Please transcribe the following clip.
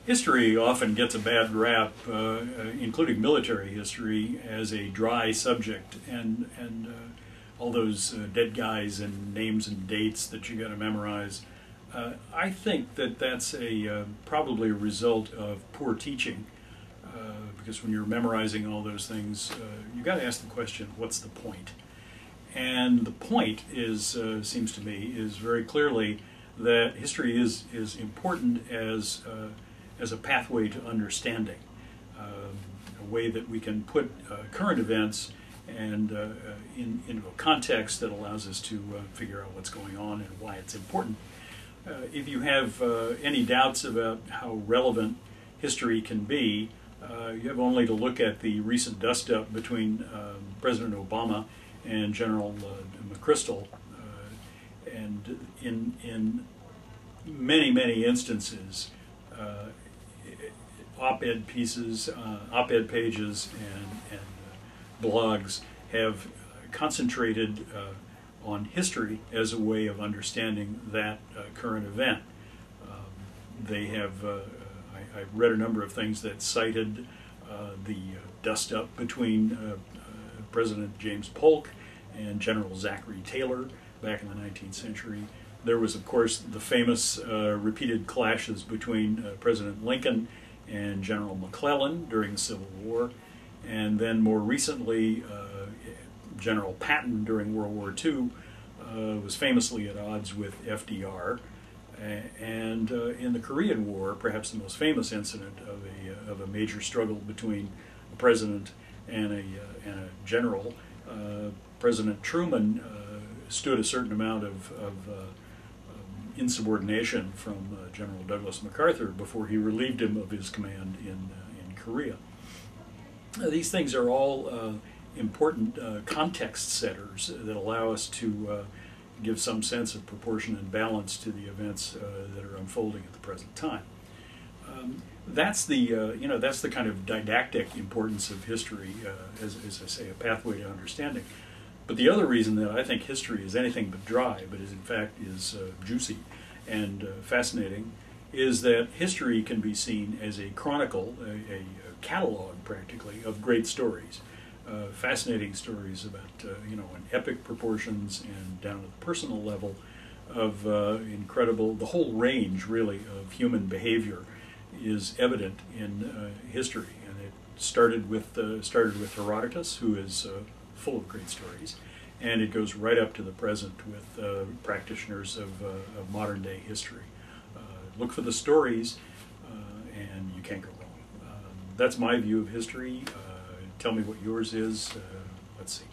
History often gets a bad rap, including military history, as a dry subject, and all those dead guys and names and dates that you got to memorize. I think that that's probably a result of poor teaching, because when you're memorizing all those things, you got to ask the question, what's the point? And the point is, seems to me, is very clearly that history is important as a pathway to understanding, a way that we can put current events and into a context that allows us to figure out what's going on and why it's important. If you have any doubts about how relevant history can be, you have only to look at the recent dust-up between President Obama and General McChrystal, and in many instances, op-ed pieces, op-ed pages, and blogs have concentrated on history as a way of understanding that current event. They have, I read a number of things that cited the dust-up between President James Polk and General Zachary Taylor back in the 19th century. There was, of course, the famous repeated clashes between President Lincoln and General McClellan during the Civil War, and then more recently, General Patton during World War II was famously at odds with FDR. And in the Korean War, perhaps the most famous incident of a major struggle between a president and a general, President Truman stood a certain amount of insubordination from General Douglas MacArthur before he relieved him of his command in Korea. These things are all important context setters that allow us to give some sense of proportion and balance to the events that are unfolding at the present time. That's the kind of didactic importance of history, as I say, a pathway to understanding. But the other reason that I think history is anything but dry, but is in fact is juicy and fascinating, is that history can be seen as a chronicle, a catalog practically, of great stories. Fascinating stories about in epic proportions and down to the personal level of incredible, the whole range really of human behavior is evident in history, and it started with Herodotus, who is full of great stories, and it goes right up to the present with practitioners of modern day history. Look for the stories, and you can't go wrong. That's my view of history. Tell me what yours is. Let's see.